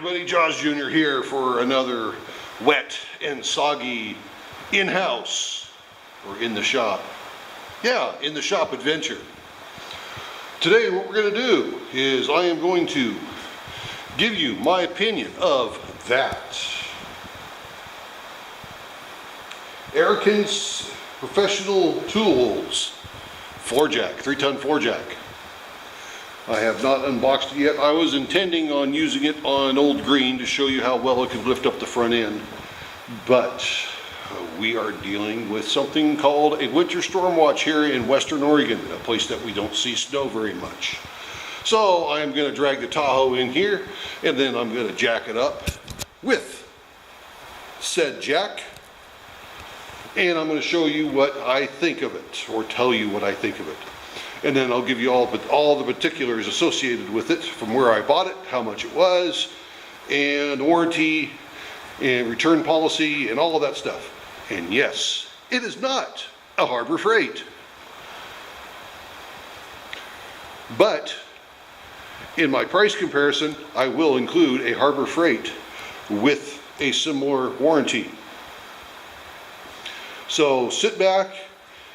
everybody, Jaws Jr. here for another wet and soggy in-house, or in the shop. Yeah, in the shop adventure. Today what we're going to do is I am going to give you my opinion of that Arcan's Professional Tools floor jack, 3-ton floor jack. I have not unboxed it yet. I was intending on using it on old green to show you how well it can lift up the front end, but we are dealing with something called a winter storm watch here in Western Oregon, a place that we don't see snow very much. So I'm going to drag the Tahoe in here, and then I'm going to jack it up with said jack, and I'm going to show you what I think of it, or tell you what I think of it. And then I'll give you all the particulars associated with it, from where I bought it, how much it was, and warranty, and return policy, and all of that stuff. And yes, it is not a Harbor Freight. But in my price comparison, I will include a Harbor Freight with a similar warranty. So sit back,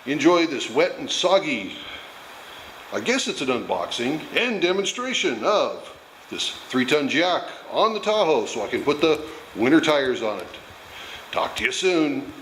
enjoy this wet and soggy, I guess it's an unboxing and demonstration of this 3-ton jack on the Tahoe, so I can put the winter tires on it. Talk to you soon.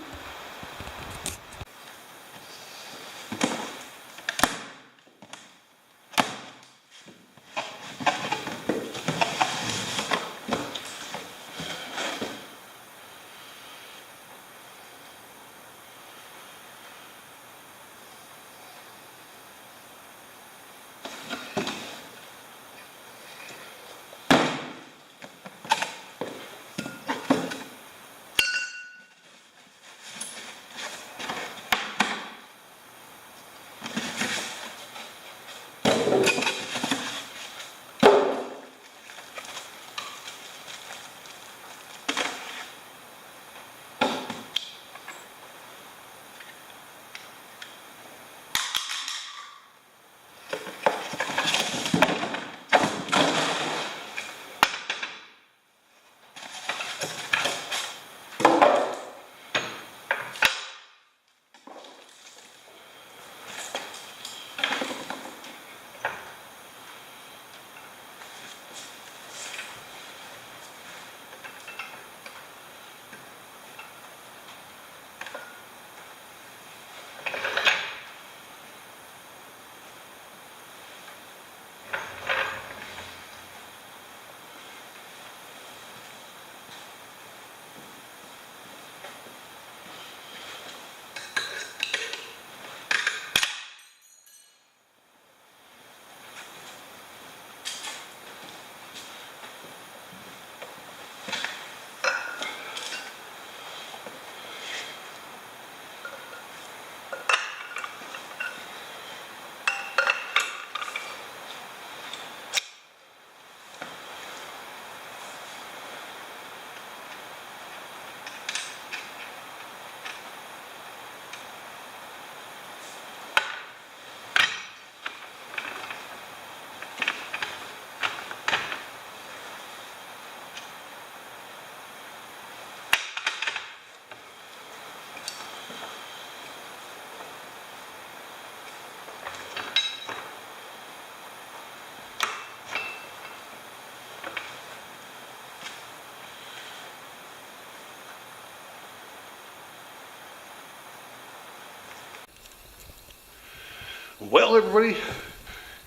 Well, everybody,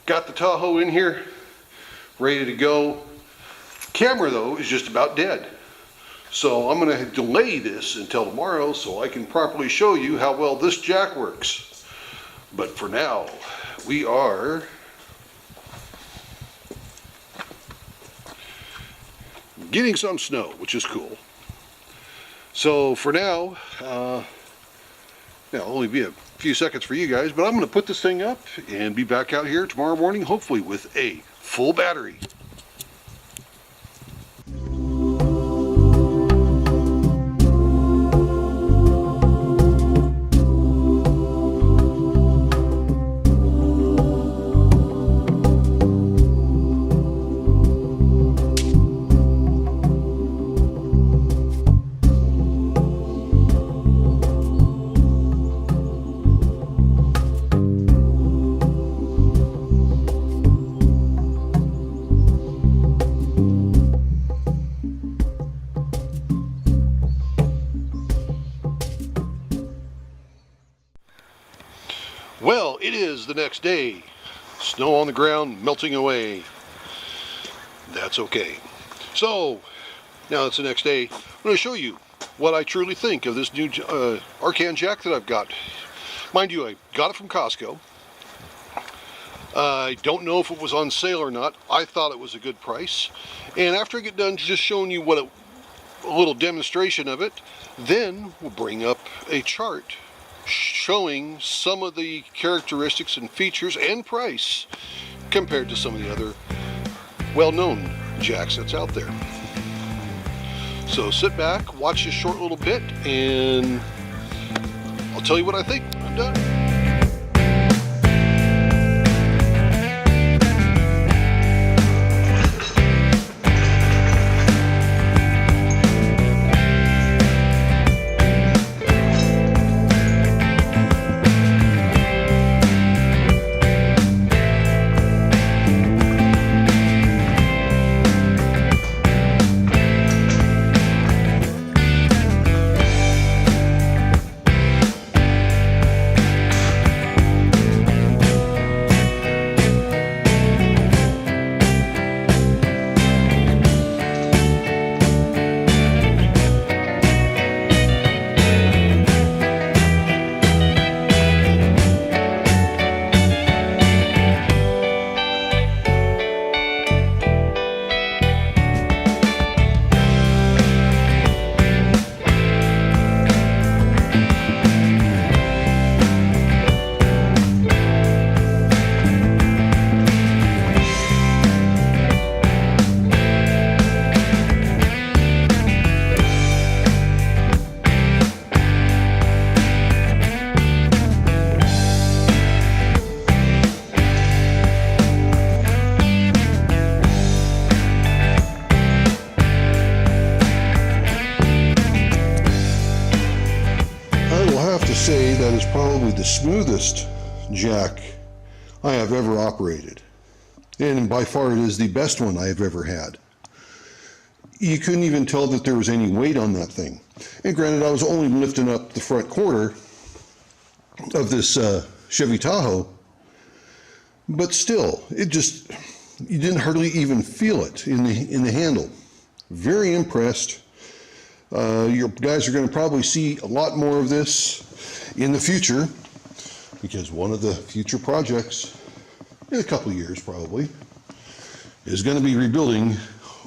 got the Tahoe in here, ready to go. Camera, though, is just about dead. So I'm going to delay this until tomorrow so I can properly show you how well this jack works. But for now, we are getting some snow, which is cool. So for now, it'll only be a few seconds for you guys, but I'm going to put this thing up and be back out here tomorrow morning, hopefully with a full battery. Well, it is the next day. Snow on the ground, melting away. That's okay. So, now it's the next day. I'm going to show you what I truly think of this new Arcan jack that I've got. Mind you, I got it from Costco. I don't know if it was on sale or not. I thought it was a good price. And after I get done just showing you what a little demonstration of it, then we'll bring up a chart showing some of the characteristics and features and price compared to some of the other well-known jacks that's out there. So sit back, watch this short little bit, and I'll tell you what I think. I'm done. Say that is probably the smoothest jack I have ever operated, and by far it is the best one I have ever had. You couldn't even tell that there was any weight on that thing, and granted I was only lifting up the front quarter of this Chevy Tahoe, but still it just, you didn't hardly even feel it in the handle. Very impressed. Your guys are going to probably see a lot more of this in the future, because one of the future projects, in a couple of years probably, is going to be rebuilding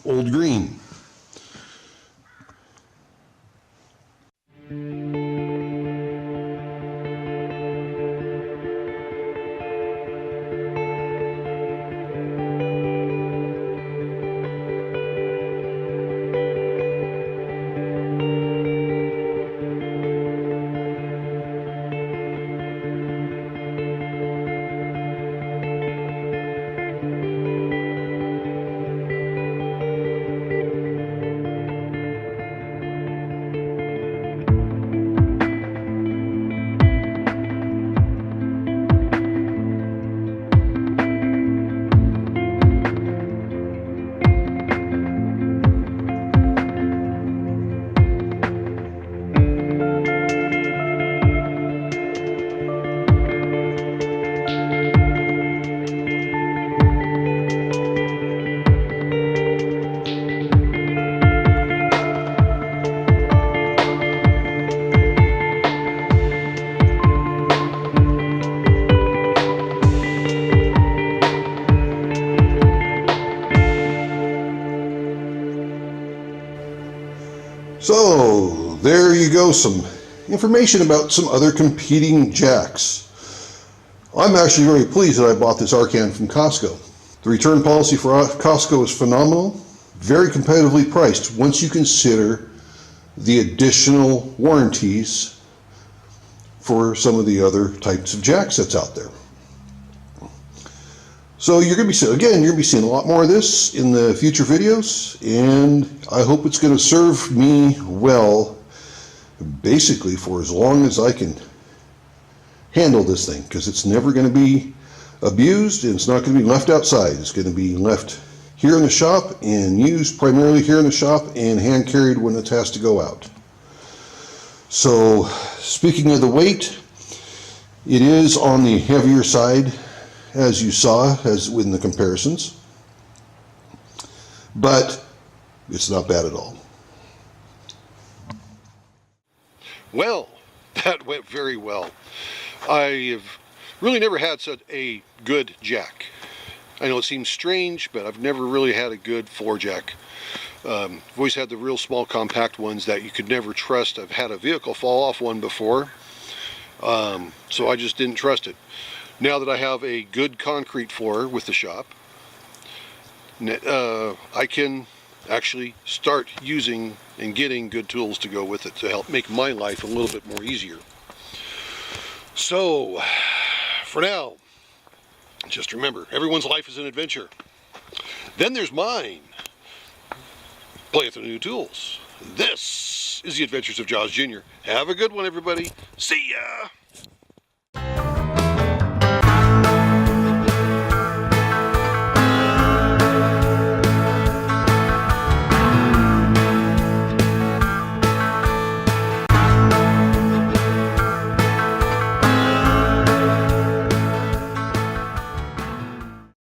Old Green. So there you go, some information about some other competing jacks. I'm actually very pleased that I bought this Arcan from Costco. The return policy for Costco is phenomenal, very competitively priced once you consider the additional warranties for some of the other types of jacks that's out there. So you're going to be, again, you're going to be seeing a lot more of this in the future videos, and I hope it's going to serve me well, basically for as long as I can handle this thing, because it's never going to be abused, and it's not going to be left outside. It's going to be left here in the shop and used primarily here in the shop and hand carried when it has to go out. So speaking of the weight, It is on the heavier side, as you saw, as in the comparisons, but it's not bad at all. Well, that went very well. I have really never had such a good jack. I know it seems strange, but I've never really had a good floor jack. I've always had the real small compact ones that you could never trust. I've had a vehicle fall off one before, so I just didn't trust it. Now that I have a good concrete floor with the shop, I can actually start using and getting good tools to go with it to help make my life a little bit more easier. So, for now, just remember, everyone's life is an adventure. Then there's mine. Play with the new tools. This is the Adventures of Jaws Jr. Have a good one, everybody. See ya!